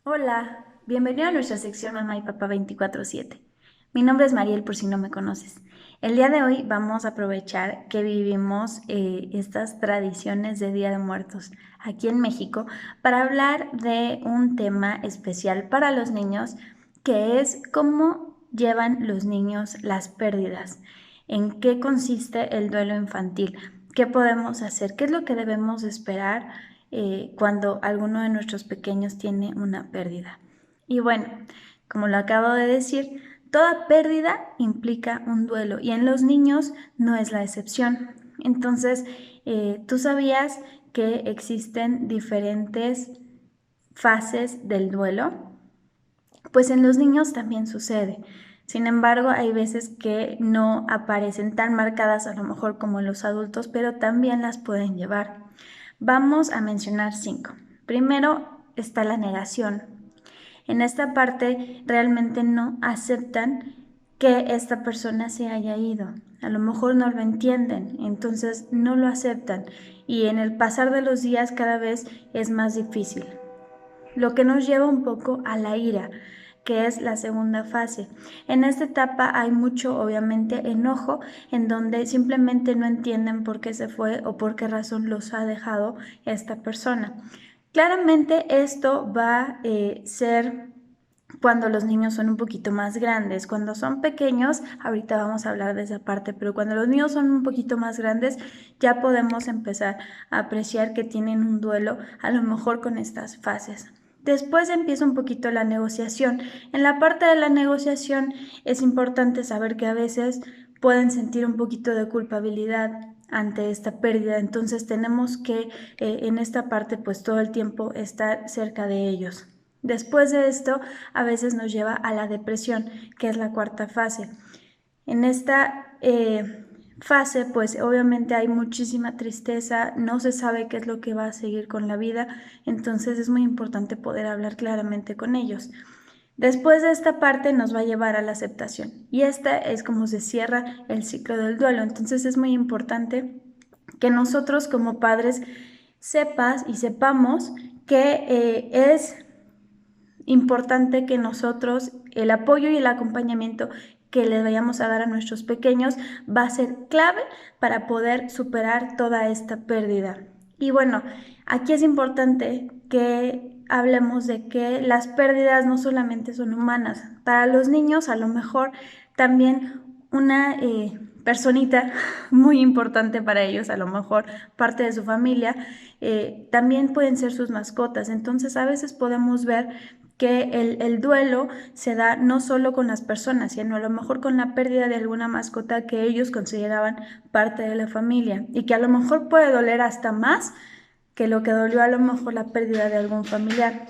Hola, bienvenido a nuestra sección Mamá y Papá 24/7. Mi nombre es Mariel por si no me conoces. El día de hoy vamos a aprovechar que vivimos estas tradiciones de Día de Muertos aquí en México para hablar de un tema especial para los niños que es cómo llevan los niños las pérdidas, en qué consiste el duelo infantil, qué podemos hacer, qué es lo que debemos esperar cuando alguno de nuestros pequeños tiene una pérdida. Y bueno, como lo acabo de decir, toda pérdida implica un duelo y en los niños no es la excepción. Entonces, ¿tú sabías que existen diferentes fases del duelo? Pues en los niños también sucede. Sin embargo, hay veces que no aparecen tan marcadas a lo mejor como en los adultos, pero también las pueden llevar. Vamos a mencionar 5. Primero está la negación. En esta parte realmente no aceptan que esta persona se haya ido. A lo mejor no lo entienden, entonces no lo aceptan y en el pasar de los días cada vez es más difícil, lo que nos lleva un poco a la ira, que es la segunda fase. En esta etapa hay mucho, obviamente, enojo, en donde simplemente no entienden por qué se fue o por qué razón los ha dejado esta persona. Claramente esto va a ser cuando los niños son un poquito más grandes. Cuando son pequeños, ahorita vamos a hablar de esa parte, pero cuando los niños son un poquito más grandes, ya podemos empezar a apreciar que tienen un duelo, a lo mejor con estas fases. Después empieza un poquito la negociación. En la parte de la negociación es importante saber que a veces pueden sentir un poquito de culpabilidad ante esta pérdida, entonces tenemos que en esta parte pues todo el tiempo estar cerca de ellos. Después de esto, a veces nos lleva a la depresión, que es la cuarta fase. En esta fase, pues obviamente hay muchísima tristeza, no se sabe qué es lo que va a seguir con la vida, entonces es muy importante poder hablar claramente con ellos. Después de esta parte nos va a llevar a la aceptación y esta es como se cierra el ciclo del duelo, entonces es muy importante que nosotros como padres sepas y sepamos que es importante que nosotros el apoyo y el acompañamiento que les vayamos a dar a nuestros pequeños va a ser clave para poder superar toda esta pérdida. Y bueno, aquí es importante que hablemos de que las pérdidas no solamente son humanas. Para los niños a lo mejor también una personita muy importante para ellos, a lo mejor parte de su familia, también pueden ser sus mascotas. Entonces a veces podemos ver que el duelo se da no solo con las personas, sino a lo mejor con la pérdida de alguna mascota que ellos consideraban parte de la familia y que a lo mejor puede doler hasta más que lo que dolió a lo mejor la pérdida de algún familiar.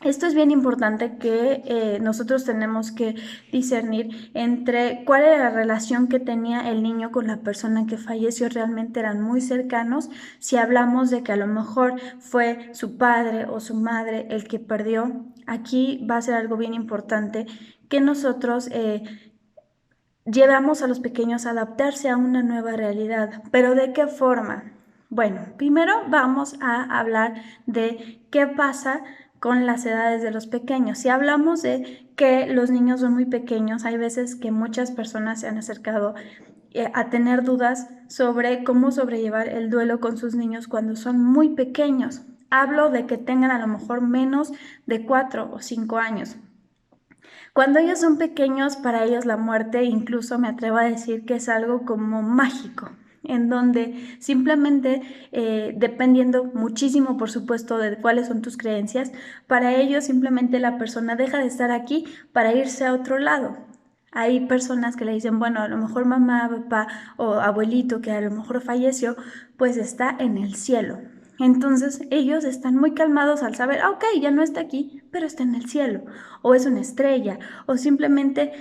Esto es bien importante que nosotros tenemos que discernir entre cuál era la relación que tenía el niño con la persona que falleció, realmente eran muy cercanos. Si hablamos de que a lo mejor fue su padre o su madre el que perdió, aquí va a ser algo bien importante que nosotros llevamos a los pequeños a adaptarse a una nueva realidad. ¿Pero de qué forma? Bueno, primero vamos a hablar de qué pasa con las edades de los pequeños. Si hablamos de que los niños son muy pequeños, hay veces que muchas personas se han acercado a tener dudas sobre cómo sobrellevar el duelo con sus niños cuando son muy pequeños. Hablo de que tengan a lo mejor menos de 4 o 5 años. Cuando ellos son pequeños, para ellos la muerte, incluso me atrevo a decir que es algo como mágico, en donde simplemente, dependiendo muchísimo, por supuesto, de cuáles son tus creencias, para ellos simplemente la persona deja de estar aquí para irse a otro lado. Hay personas que le dicen, bueno, a lo mejor mamá, papá o abuelito que a lo mejor falleció, pues está en el cielo. Entonces ellos están muy calmados al saber, ok, ya no está aquí, pero está en el cielo, o es una estrella, o simplemente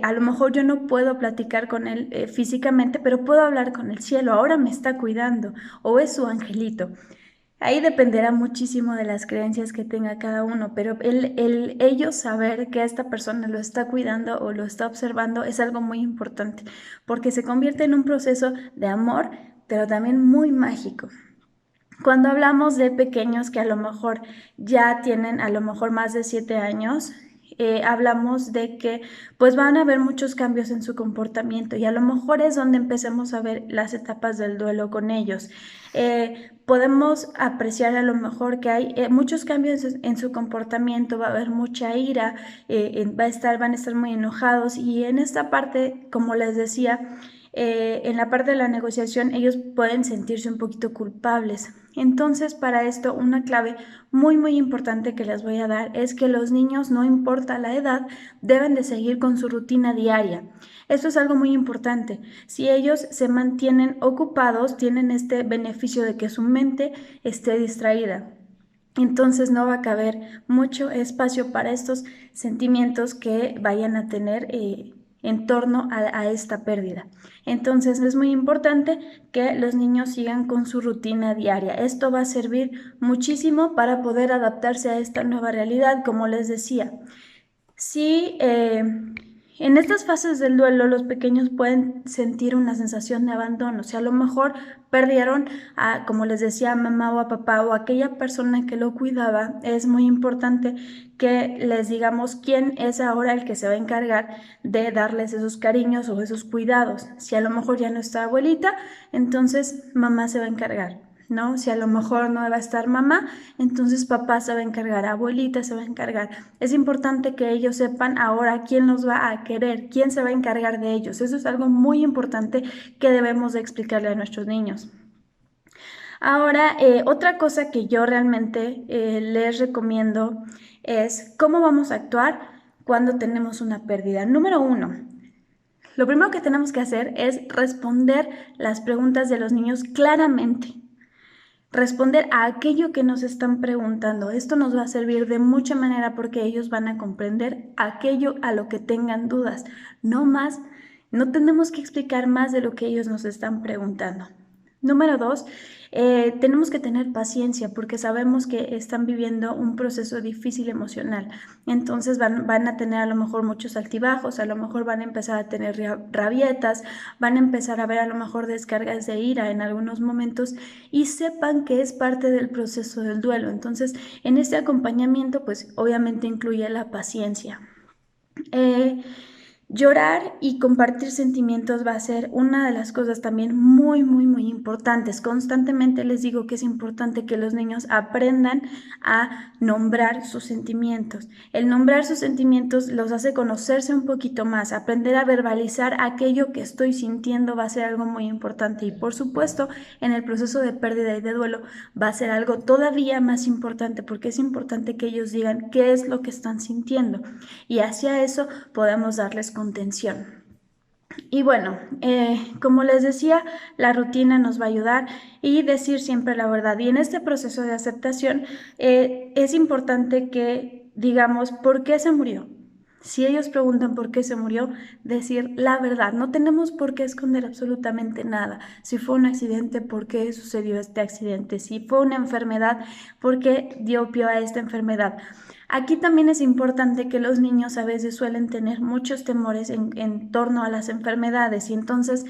a lo mejor yo no puedo platicar con él físicamente, pero puedo hablar con el cielo, ahora me está cuidando, o es su angelito. Ahí dependerá muchísimo de las creencias que tenga cada uno, pero ellos saber que esta persona lo está cuidando o lo está observando es algo muy importante, porque se convierte en un proceso de amor, pero también muy mágico. Cuando hablamos de pequeños que a lo mejor ya tienen a lo mejor más de 7 años, hablamos de que pues van a haber muchos cambios en su comportamiento y a lo mejor es donde empecemos a ver las etapas del duelo con ellos. Podemos apreciar a lo mejor que hay muchos cambios en su comportamiento, va a haber mucha ira, van a estar muy enojados y en esta parte, como les decía, en la parte de la negociación ellos pueden sentirse un poquito culpables. Entonces, para esto, una clave muy importante que les voy a dar es que los niños, no importa la edad, deben de seguir con su rutina diaria. Esto es algo muy importante. Si ellos se mantienen ocupados, tienen este beneficio de que su mente esté distraída. Entonces no va a caber mucho espacio para estos sentimientos que vayan a tener en torno a esta pérdida. Entonces es muy importante que los niños sigan con su rutina diaria. Esto va a servir muchísimo para poder adaptarse a esta nueva realidad, como les decía. Si en estas fases del duelo los pequeños pueden sentir una sensación de abandono, o sea, a lo mejor perdieron a, como les decía, a mamá o a papá o a aquella persona que lo cuidaba. Es muy importante que les digamos quién es ahora el que se va a encargar de darles esos cariños o esos cuidados. Si a lo mejor ya no está abuelita, entonces mamá se va a encargar, ¿no? Si a lo mejor no va a estar mamá, entonces papá se va a encargar, abuelita se va a encargar. Es importante que ellos sepan ahora quién los va a querer, quién se va a encargar de ellos. Eso es algo muy importante que debemos de explicarle a nuestros niños. Ahora, otra cosa que yo realmente les recomiendo es cómo vamos a actuar cuando tenemos una pérdida. Número 1, lo primero que tenemos que hacer es responder las preguntas de los niños claramente. Responder a aquello que nos están preguntando. Esto nos va a servir de mucha manera porque ellos van a comprender aquello a lo que tengan dudas. No más, no tenemos que explicar más de lo que ellos nos están preguntando. Número 2, tenemos que tener paciencia porque sabemos que están viviendo un proceso difícil emocional. Entonces van a tener a lo mejor muchos altibajos, a lo mejor van a empezar a tener rabietas, van a empezar a ver a lo mejor descargas de ira en algunos momentos y sepan que es parte del proceso del duelo. Entonces, en este acompañamiento, pues obviamente incluye la paciencia. Llorar y compartir sentimientos va a ser una de las cosas también muy importantes. Constantemente les digo que es importante que los niños aprendan a nombrar sus sentimientos. El nombrar sus sentimientos los hace conocerse un poquito más. Aprender a verbalizar aquello que estoy sintiendo va a ser algo muy importante. Y por supuesto, en el proceso de pérdida y de duelo va a ser algo todavía más importante porque es importante que ellos digan qué es lo que están sintiendo. Y hacia eso podemos darles contención. Y bueno, como les decía, la rutina nos va a ayudar y decir siempre la verdad. Y en este proceso de aceptación es importante que digamos por qué se murió. Si ellos preguntan por qué se murió, decir la verdad. No tenemos por qué esconder absolutamente nada. Si fue un accidente, ¿por qué sucedió este accidente? Si fue una enfermedad, ¿por qué dio pie a esta enfermedad? Aquí también es importante que los niños a veces suelen tener muchos temores en torno a las enfermedades y entonces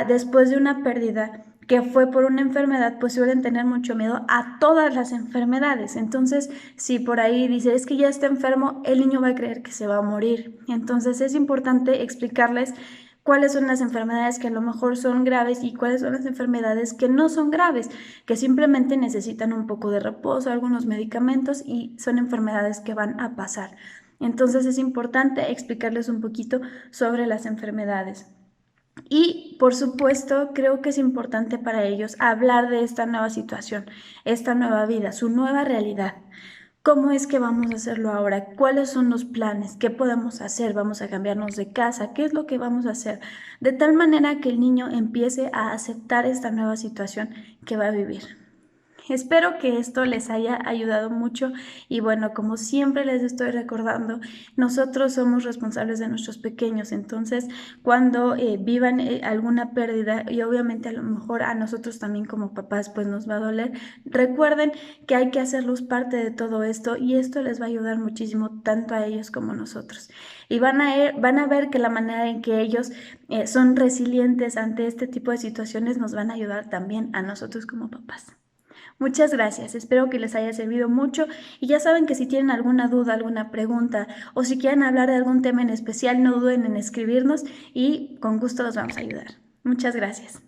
después de una pérdida que fue por una enfermedad, pues suelen tener mucho miedo a todas las enfermedades. Entonces, si por ahí dice, es que ya está enfermo, el niño va a creer que se va a morir. Entonces, es importante explicarles cuáles son las enfermedades que a lo mejor son graves y cuáles son las enfermedades que no son graves, que simplemente necesitan un poco de reposo, algunos medicamentos y son enfermedades que van a pasar. Entonces es importante explicarles un poquito sobre las enfermedades. Y por supuesto, creo que es importante para ellos hablar de esta nueva situación, esta nueva vida, su nueva realidad. ¿Cómo es que vamos a hacerlo ahora? ¿Cuáles son los planes? ¿Qué podemos hacer? ¿Vamos a cambiarnos de casa? ¿Qué es lo que vamos a hacer? De tal manera que el niño empiece a aceptar esta nueva situación que va a vivir. Espero que esto les haya ayudado mucho y bueno, como siempre les estoy recordando, nosotros somos responsables de nuestros pequeños, entonces cuando vivan alguna pérdida y obviamente a lo mejor a nosotros también como papás pues nos va a doler, recuerden que hay que hacerlos parte de todo esto y esto les va a ayudar muchísimo tanto a ellos como a nosotros. Y van a ver que la manera en que ellos son resilientes ante este tipo de situaciones nos van a ayudar también a nosotros como papás. Muchas gracias, espero que les haya servido mucho y ya saben que si tienen alguna duda, alguna pregunta o si quieren hablar de algún tema en especial, no duden en escribirnos y con gusto los vamos a ayudar. Muchas gracias.